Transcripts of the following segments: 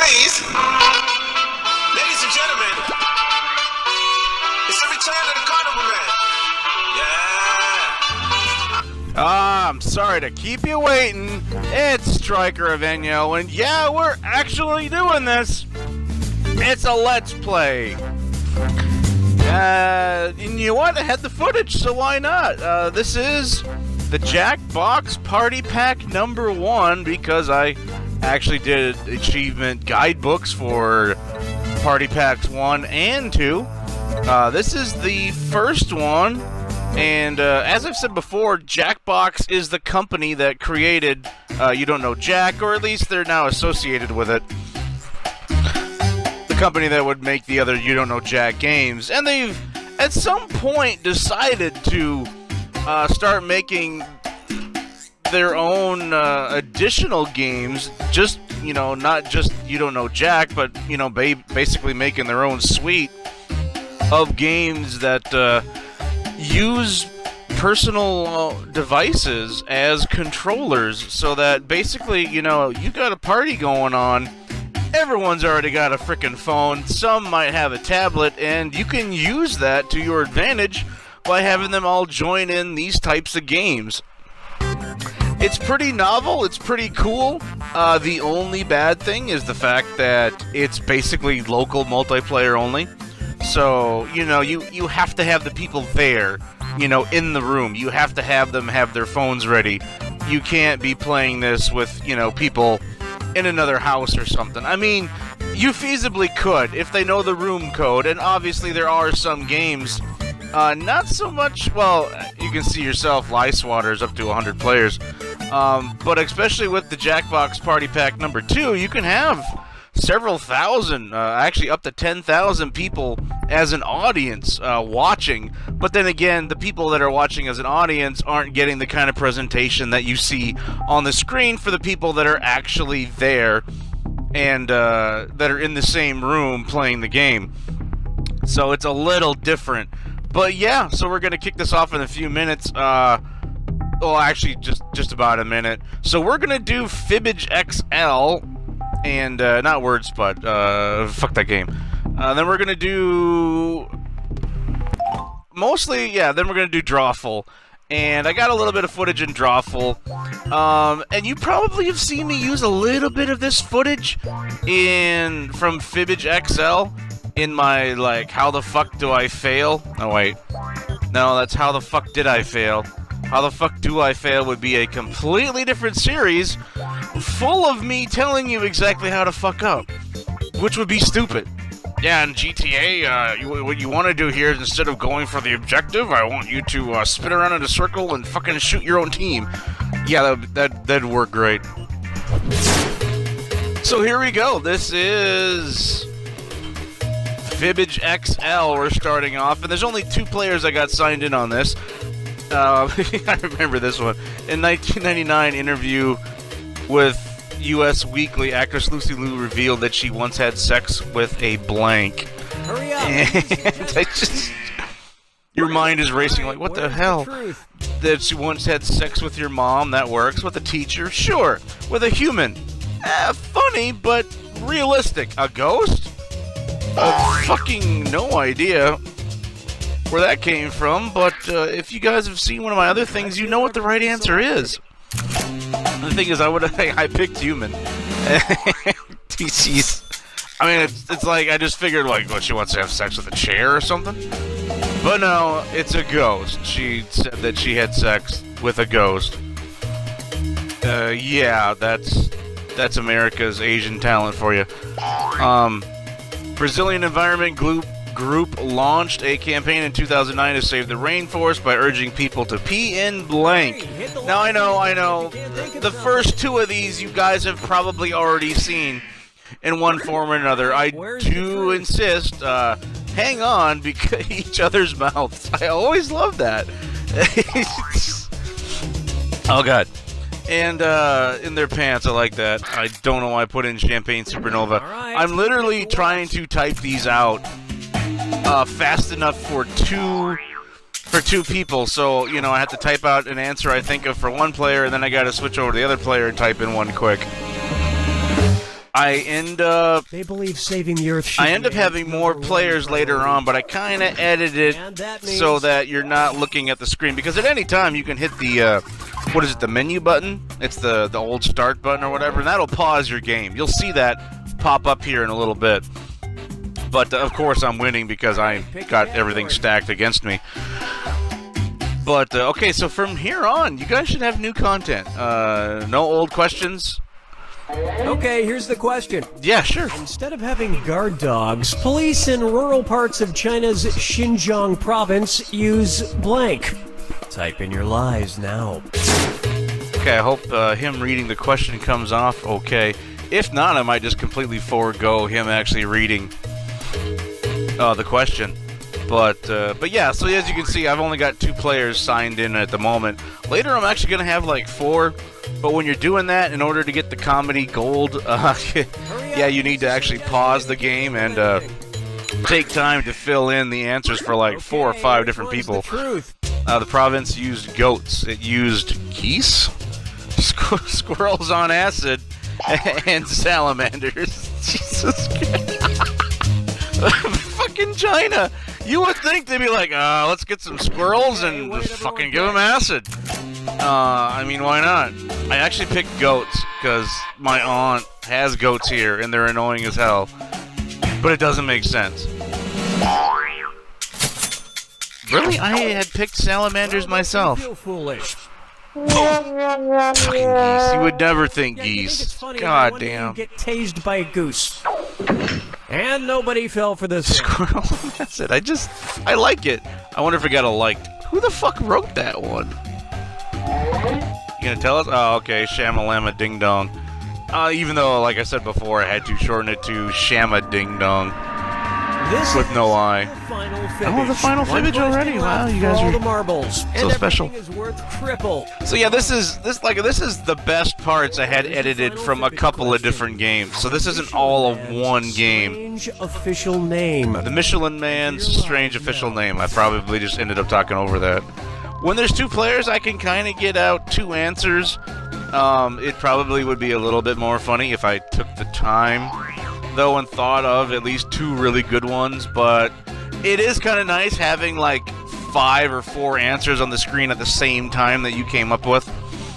please. Ladies and gentlemen, it's the return of the Carnival Man. Yeah. I'm sorry to keep you waiting. It's Stryker of Enyo, and yeah, we're actually doing this. It's a Let's Play. And you know what? I had the footage, so why not? This is the Jackbox Party Pack number 1, because I actually did achievement guidebooks for Party Packs 1 and 2. This is the first one, and as I've said before, Jackbox is the company that created You Don't Know Jack, or at least they're now associated with it. The company that would make the other You Don't Know Jack games, and they've at some point decided to start making their own additional games, just, you know, not just You Don't Know Jack, but, you know, basically making their own suite of games that use personal devices as controllers, so that basically, you know, you got a party going on, everyone's already got a frickin' phone, some might have a tablet, and you can use that to your advantage by having them all join in these types of games. It's pretty novel, it's pretty cool. The only bad thing is the fact that it's basically local multiplayer only. So, you know, you have to have the people there, you know, in the room. You have to have them have their phones ready. You can't be playing this with, you know, people in another house or something. I mean, you feasibly could if they know the room code, and obviously there are some games, not so much, well, you can see yourself, Lie Swatters up to 100 players, but especially with the Jackbox Party Pack number 2, you can have several thousand, actually up to 10,000 people as an audience watching. But then again, the people that are watching as an audience aren't getting the kind of presentation that you see on the screen for the people that are actually there and that are in the same room playing the game. So it's a little different. But yeah, so we're going to kick this off in a few minutes. Well, actually, just about a minute. So we're going to do Fibbage XL. And, not words, but, fuck that game. Then we're gonna do... Mostly, yeah, then we're gonna do Drawful. And I got a little bit of footage in Drawful. And you probably have seen me use a little bit of this footage from Fibbage XL in my, like, How the Fuck Do I Fail? Oh, wait. No, that's How the Fuck Did I Fail? How the Fuck Do I Fail would be a completely different series full of me telling you exactly how to fuck up, which would be stupid. Yeah, in GTA, what you want to do here is, instead of going for the objective, I want you to spin around in a circle and fucking shoot your own team. Yeah, that'd work great. So here we go. This is Fibbage XL. We're starting off, and there's only 2 players that got signed in on this. I remember this one. In 1999 interview with U.S. Weekly, actress Lucy Liu revealed that she once had sex with a blank. Hurry up! And your mind is racing like, what the hell? That she once had sex with your mom, that works. With a teacher, sure. With a human, funny, but realistic. A ghost? Fucking no idea where that came from, but if you guys have seen one of my other things, you know what the right answer is. The thing is, I picked human. Jeez. I mean, it's like, I just figured, like, what, she wants to have sex with a chair or something? But no, it's a ghost. She said that she had sex with a ghost. Yeah, that's America's Asian talent for you. Brazilian Environment Group launched a campaign in 2009 to save the rainforest by urging people to pee in blank. Now, I know, the first 2 of these you guys have probably already seen in one form or another. I do insist, hang on, because each other's mouths. I always love that. Oh, God. And, in their pants, I like that. I don't know why I put in Champagne Supernova. I'm literally trying to type these out fast enough for two people, so, you know, I have to type out an answer I think of for one player, and then I gotta switch over to the other player and type in one quick. I end up They believe saving the Earth should I end up be having more number one players later priority. on, but I kind of edited And it that means- so that you're not looking at the screen, because at any time you can hit the what is it, the menu button? It's the old start button or whatever, and that'll pause your game. You'll see that pop up here in a little bit. But of course I'm winning because I got everything stacked against me. But okay, so from here on, you guys should have new content. No old questions. Okay, here's the question. Yeah, sure. Instead of having guard dogs, police in rural parts of China's Xinjiang province use blank. Type in your lies now. Okay, I hope him reading the question comes off okay. If not, I might just completely forego him actually reading the question. But yeah, so as you can see, I've only got 2 players signed in at the moment. Later, I'm actually going to have like 4. But when you're doing that, in order to get the comedy gold, yeah, you need to actually pause the game and take time to fill in the answers for like 4 or 5 different people. The province used goats. It used geese, squirrels on acid, and salamanders. Jesus Christ. Fucking China. You would think they'd be like, let's get some squirrels and just fucking give them acid. I mean, why not? I actually picked goats because my aunt has goats here and they're annoying as hell. But it doesn't make sense. Really? I had picked salamanders myself. Foolish. Fucking geese. You would never think geese. God damn. Get tased by a goose. And nobody fell for this. Squirrel. That's it. I like it. I wonder if it got a liked. Who the fuck wrote that one? You gonna tell us? Oh, okay. Shamalama Ding Dong. Even though, like I said before, I had to shorten it to Shama Ding Dong. This with no I. Oh, the final fibbage already. Wow, you guys all are the marbles. so special. Is worth triple. So yeah, this is the best parts I had edited from a couple of different games. So this isn't all of one game. Strange official name. The Michelin Man's strange official name. I probably just ended up talking over that. When there's 2 players, I can kind of get out 2 answers. It probably would be a little bit more funny if I took the time, though, and thought of at least 2 really good ones. But it is kind of nice having like 5 or 4 answers on the screen at the same time that you came up with.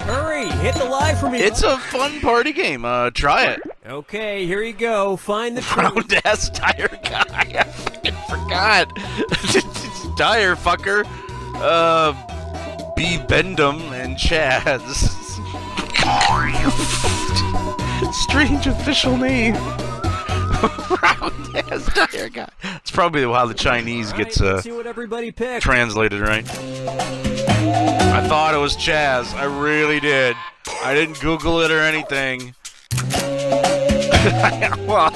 Hurry, hit the live for me. It's a fun party game. Try it. Okay, here you go. Find the round ass tire guy. I fucking forgot. Tire fucker. B. Bendham and Chaz. Strange official name. Round ass tire guy. It's probably how the Chinese gets see what everybody picked. Translated, right? I thought it was Chaz. I really did. I didn't Google it or anything. Well,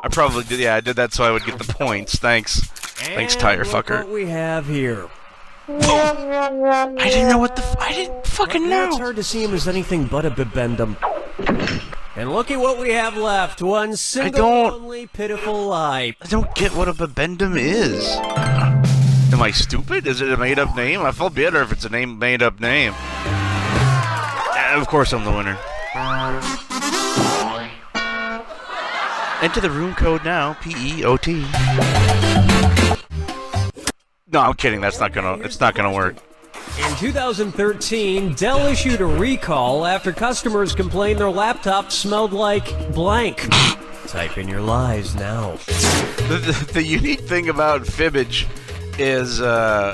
I probably did. Yeah, I did that so I would get the points. Thanks. Thanks, tire fucker. What we have here. I didn't know what I didn't fucking know. It's hard to see him as anything but a bibendum. And look at what we have left. One single, only pitiful lie. I don't get what a bibendum is. Am I stupid? Is it a made-up name? I feel better if it's a made-up name. Of course I'm the winner. Enter the room code now. PEOT. No, I'm kidding. It's not gonna work. In 2013, Dell issued a recall after customers complained their laptop smelled like blank. Type in your lies now. The unique thing about Fibbage is,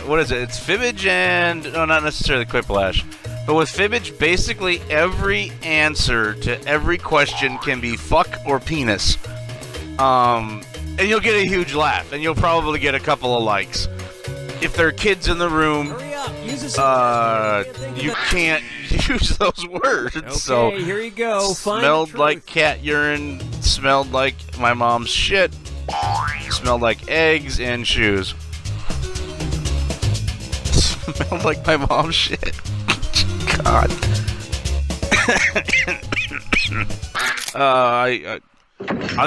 what is it? It's Fibbage and, no, not necessarily Quiplash. But with Fibbage, basically every answer to every question can be fuck or penis. And you'll get a huge laugh, and you'll probably get a couple of likes. If there are kids in the room, you can't use those words. Okay, so here you go. Smelled like cat urine, smelled like my mom's shit, smelled like eggs and shoes. Smelled like my mom's shit. God. I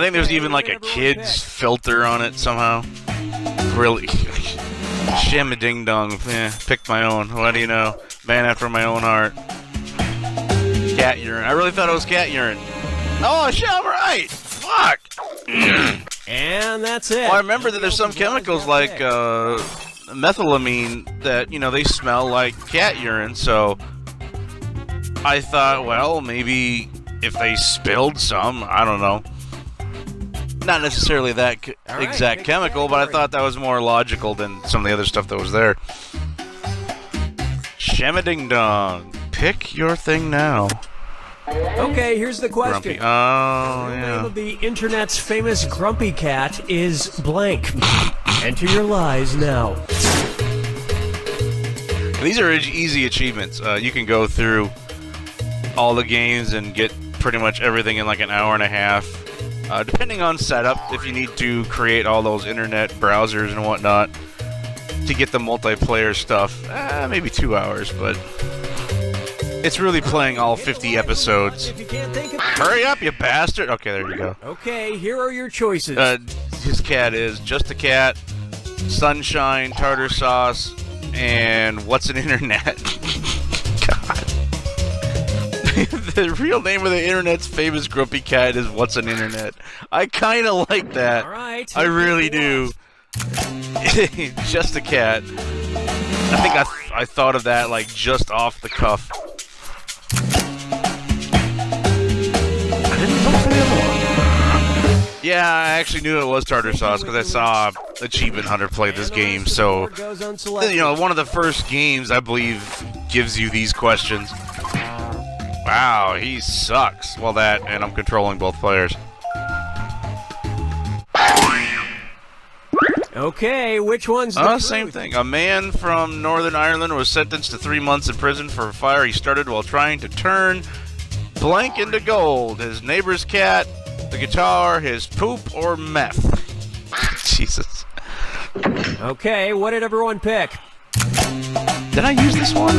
think there's even like a kid's filter on it somehow. Really. Shimma ding dong. Picked my own. What do you know? Man after my own heart. Cat urine. I really thought it was cat urine. Oh, shit, I'm right! Fuck! And that's it. Well, I remember that there's some chemicals like methylamine that, you know, they smell like cat urine, so I thought, well, maybe if they spilled some, I don't know. Not necessarily that exact chemical, but I thought that was more logical than some of the other stuff that was there. Shamading-dong. Pick your thing now. Okay, here's the question. Grumpy. Oh, The name yeah. of the internet's famous grumpy cat is blank. Enter your lies now. These are easy achievements. You can go through all the games and get pretty much everything in like an hour and a half. Depending on setup, if you need to create all those internet browsers and whatnot to get the multiplayer stuff, maybe 2 hours, but it's really playing all 50 episodes. If you can't think of Hurry up, you bastard! Okay, there you go. Okay, here are your choices. His cat is Just a Cat, Sunshine, Tartar Sauce, and What's an Internet? God. The real name of the internet's famous grumpy cat is What's an Internet. I kind of like that. All right. I really do. Just a Cat. I think I thought of that like just off the cuff. I didn't vote for the other one. Yeah, I actually knew it was Tartar Sauce because I saw Achievement Hunter play this game. So, you know, one of the first games I believe gives you these questions. Wow, he sucks. Well, that, and I'm controlling both players. Okay, which one's the Same truth? thing. A man from Northern Ireland was sentenced to 3 months in prison for a fire he started while trying to turn blank into gold. His neighbor's cat, the guitar, his poop, or meth. Jesus. Okay, what did everyone pick? Did I use this one?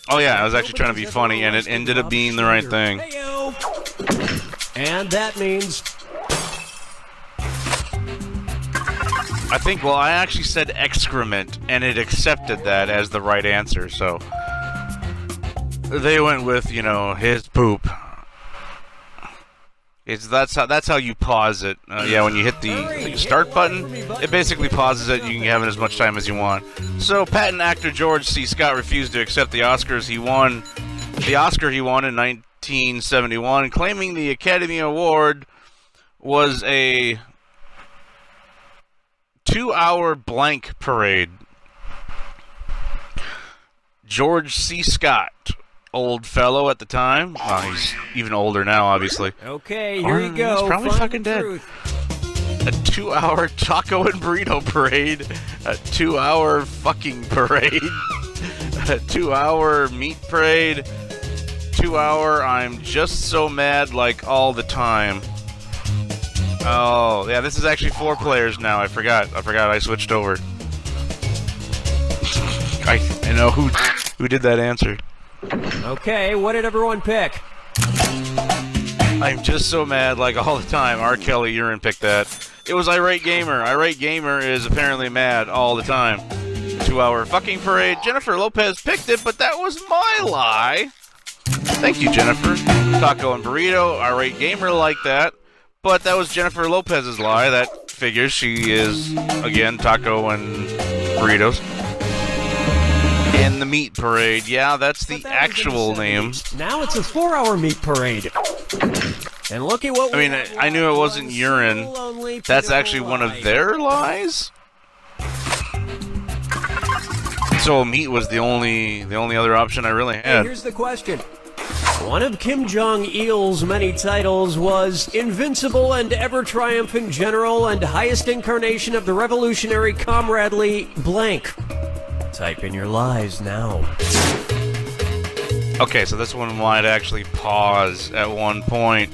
Oh yeah, I was actually trying to be funny, and it ended up being the right thing. Heyo. And that means... I think, well, I actually said excrement, and it accepted that as the right answer, so... They went with, you know, his poop. That's how you pause it. Yeah, when you hit the start button, it basically pauses it. You can have it as much time as you want. So, patent actor George C. Scott refused to accept the Oscars he won. The Oscar he won in 1971, claiming the Academy Award was a 2-hour blank parade. George C. Scott. Old fellow at the time. Well, he's even older now, obviously. Okay, here you go. He's probably Find fucking the dead. truth. A 2-hour taco and burrito parade. A 2-hour fucking parade. A 2-hour meat parade. 2-hour I'm just so mad like all the time. Oh, yeah, this is actually 4 players now. I forgot I switched over. I know who did that answer. Okay, what did everyone pick? I'm just so mad like all the time. R. Kelly Urine picked that. It was Irate Gamer. Irate Gamer is apparently mad all the time. 2-hour fucking parade. Jennifer Lopez picked it, but that was my lie. Thank you, Jennifer. Taco and burrito. Irate Gamer liked that, but that was Jennifer Lopez's lie. That figures. She is, again, taco and burritos. And the meat parade. Yeah, that's the actual name. Now it's a 4-hour meat parade. And look at what we have. I knew it wasn't urine. That's actually one of their lies? So meat was the only other option I really Hey, had. here's the question. One of Kim Jong-il's many titles was Invincible and Ever-Triumphant General and Highest Incarnation of the Revolutionary Comradely blank. Type in your lies now. Okay, so this one might actually pause at one point.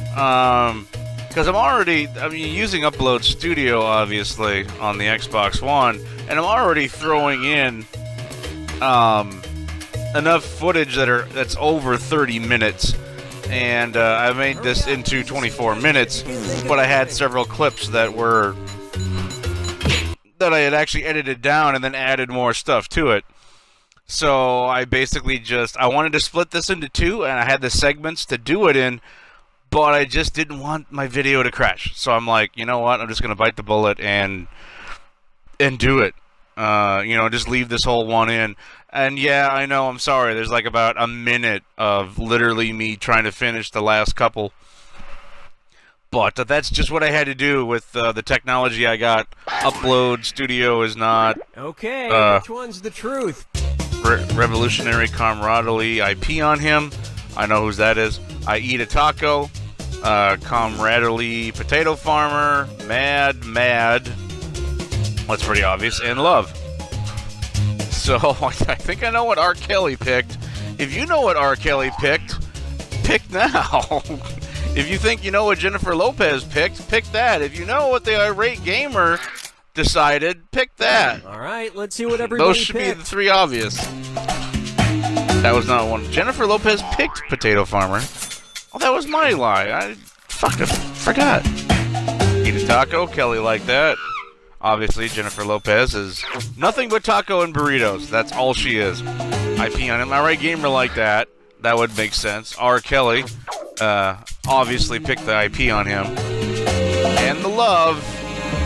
Because I'm using Upload Studio, obviously, on the Xbox One, and I'm already throwing in, enough footage that's over 30 minutes. And, I made this into 24 minutes, but I had several clips that I had actually edited down and then added more stuff to it. So I basically I wanted to split this into two, and I had the segments to do it in, but I just didn't want my video to crash. So I'm like, you know what? I'm just gonna bite the bullet and do it. Just leave this whole one in. And yeah, I know, I'm sorry. There's like about a minute of literally me trying to finish the last couple. But that's just what I had to do with the technology I got. Upload Studio is not... Okay, which one's the truth? Revolutionary Camaraderie. I pee on him. I know whose that is. I eat a taco. Camaraderie Potato Farmer. Mad. That's pretty obvious. And Love. So, I think I know what R. Kelly picked. If you know what R. Kelly picked, pick now. If you think you know what Jennifer Lopez picked, pick that. If you know what the Irate Gamer decided, pick that. All right, let's see what everybody Those should picked. be the three obvious. That was not one. Jennifer Lopez picked Potato Farmer. Oh, that was my lie. I forgot. Eat a taco. Kelly liked that. Obviously, Jennifer Lopez is nothing but taco and burritos. That's all she is. I pee on him. Irate Gamer like that. That would make sense. R. Kelly obviously picked the IP on him. And the Love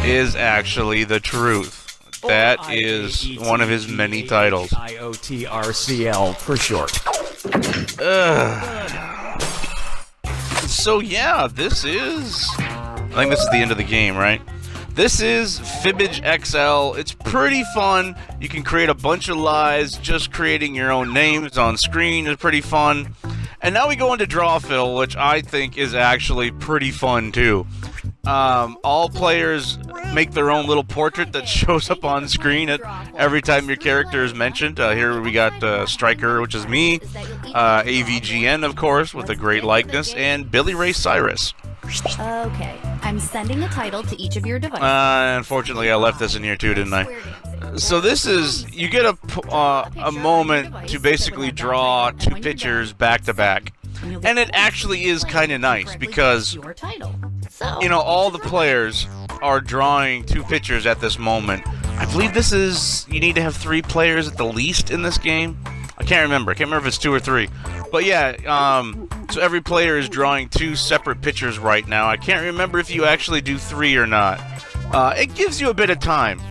is actually the truth. That is one of his many titles. IOTRCL for short. So yeah, this is... I think this is the end of the game, right? This is Fibbage XL. It's pretty fun. You can create a bunch of lies. Just creating your own names on screen is pretty fun. And now we go into Draw Fill, which I think is actually pretty fun too. All players make their own little portrait that shows up on screen every time your character is mentioned. Here we got Stryker, which is me, AVGN, of course, with a great likeness, and Billy Ray Cyrus. Okay, I'm sending a title to each of your devices. Unfortunately, I left this in here too, didn't I? So this is, you get a moment to basically draw two pictures back to back. And it actually is kind of nice because, you know, all the players are drawing two pictures at this moment. I believe this is, you need to have 3 players at the least in this game. I can't remember. I can't remember if it's 2 or 3. But yeah, so every player is drawing 2 separate pictures right now. I can't remember if you actually do 3 or not. It gives you a bit of time.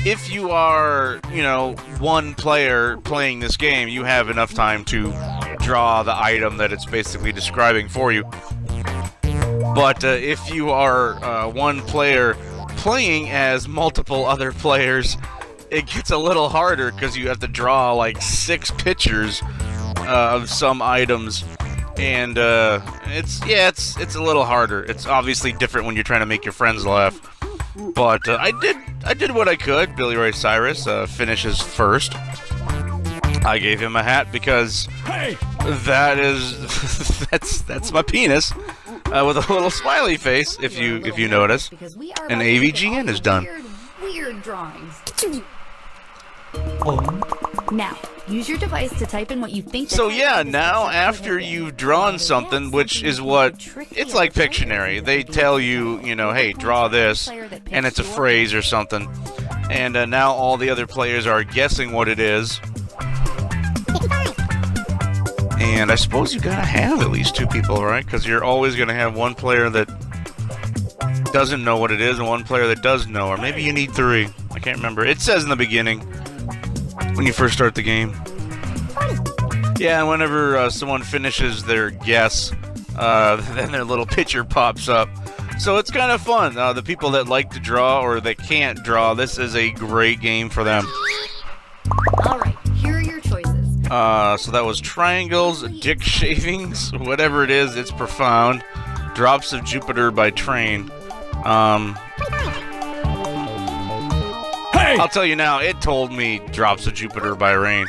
If you are, you know, one player playing this game, you have enough time to draw the item that it's basically describing for you. But if you are one player playing as multiple other players, it gets a little harder because you have to draw like 6 pictures of some items, and it's a little harder. It's obviously different when you're trying to make your friends laugh. But I did what I could. Billy Ray Cyrus finishes first. I gave him a hat because that is that's my penis with a little smiley face. If you notice, and AVGN is done. Weird drawings. Now, use your device to type in what you think. So yeah, now after you've drawn something, which is what, it's like Pictionary. They tell you, you know, hey, draw this, and it's a phrase or something. And now all the other players are guessing what it is. And I suppose you gotta have at least 2 people, right? Because you're always gonna have one player that doesn't know what it is and one player that does know. Or maybe you need 3. I can't remember. It says in the beginning, when you first start the game. Yeah, and whenever someone finishes their guess, then their little picture pops up. So it's kind of fun. The people that like to draw or that can't draw, this is a great game for them. Alright, here are your choices. So that was triangles, dick shavings, whatever it is, it's profound. Drops of Jupiter by Train. I'll tell you now, it told me Drops of Jupiter by Rain.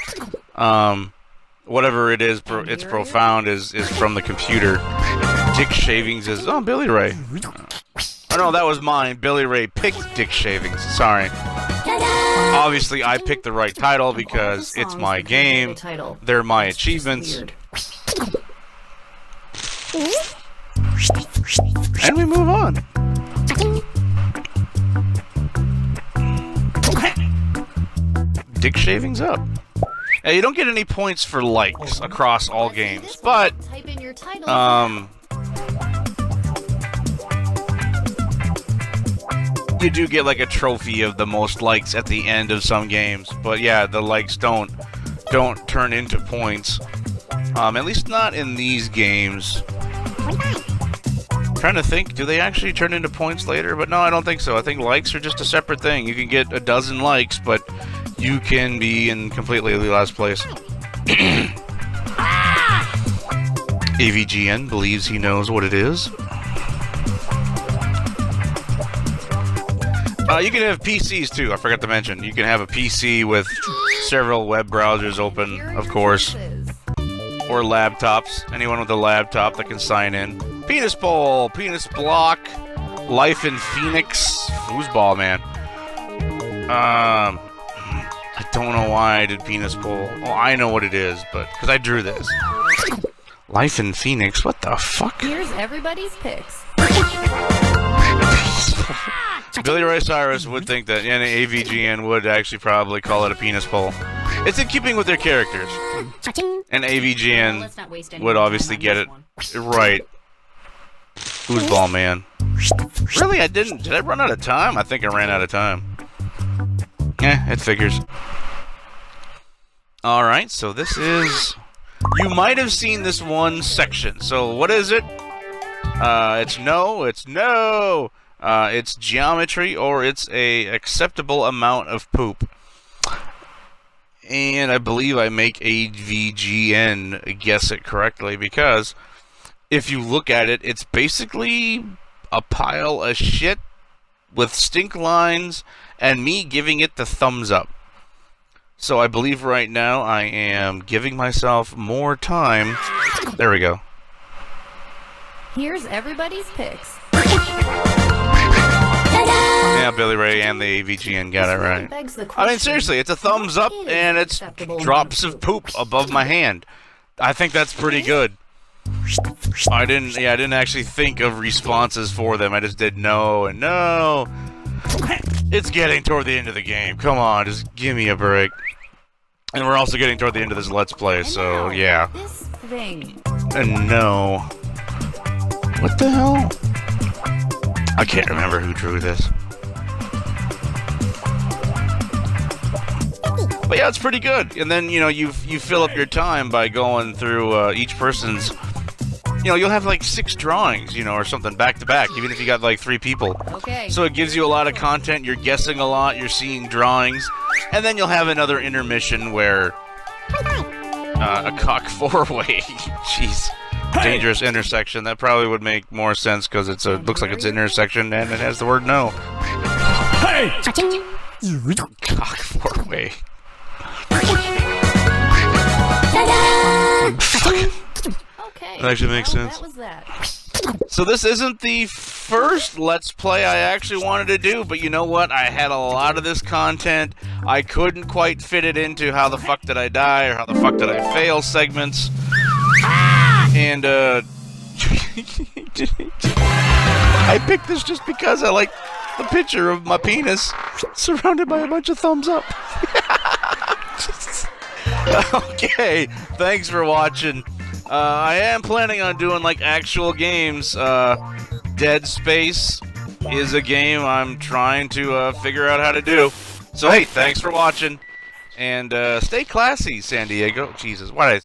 Whatever it is, it's profound is from the computer. Dick shavings is, oh, Billy Ray. Oh no, that was mine. Billy Ray picked Dick shavings. Sorry. Obviously, I picked the right title because it's my game. They're my achievements. And we move on. Dick shavings up. Yeah, you don't get any points for likes across all games, but Type in your title. you do get like a trophy of the most likes at the end of some games. But yeah, the likes don't turn into points. At least not in these games. Trying to think, do they actually turn into points later? But no, I don't think so. I think likes are just a separate thing. You can get a dozen likes, but you can be in completely last place. AVGN believes he knows what it is. You can have PCs too, I forgot to mention. You can have a PC with several web browsers open, of course. Or laptops. Anyone with a laptop that can sign in. Penis Bowl, Penis Block, Life in Phoenix, Foosball, man. I don't know why I did Penis Bowl. Well, I know what it is, but because I drew this. Life in Phoenix, what the fuck? Here's everybody's picks. Billy Ray Cyrus would think that AVGN would actually probably call it a penis poll. It's in keeping with their characters. And AVGN would obviously get it right. Foosball, man. Really, I didn't. Did I run out of time? I think I ran out of time. It figures. Alright, so this is... You might have seen this one section. So, what is it? It's no. It's geometry, or it's a acceptable amount of poop. And I believe I make AVGN guess it correctly, because if you look at it, it's basically a pile of shit with stink lines and me giving it the thumbs up. So I believe right now I am giving myself more time. There we go. Here's everybody's picks. Yeah, Billy Ray and the AVGN got it right. I mean, seriously, it's a thumbs up and it's drops of poop above my hand. I think that's pretty good. I didn't actually think of responses for them. I just did no and no. It's getting toward the end of the game. Come on, just give me a break. And we're also getting toward the end of this Let's Play, so yeah. This thing. And no. What the hell? I can't remember who drew this. But yeah, it's pretty good. And then, you fill up your time by going through each person's... you'll have like 6 drawings, or something back to back, even if you got like 3 people. Okay. So it gives you a lot of content, you're guessing a lot, you're seeing drawings, and then you'll have another intermission where... a cock 4-way. Jeez. Dangerous intersection. That probably would make more sense because looks like it's an intersection and it has the word no. Hey! Cock 4-way. Okay. That actually makes sense. That was that. So this isn't the first Let's Play I actually wanted to do, but you know what? I had a lot of this content. I couldn't quite fit it into how the fuck did I die or how the fuck did I fail segments. And, I picked this just because I like the picture of my penis surrounded by a bunch of thumbs up. Okay, thanks for watching. I am planning on doing, like, actual games. Dead Space is a game I'm trying to figure out how to do. So, hey, thanks for watching. And stay classy, San Diego. Jesus, why did I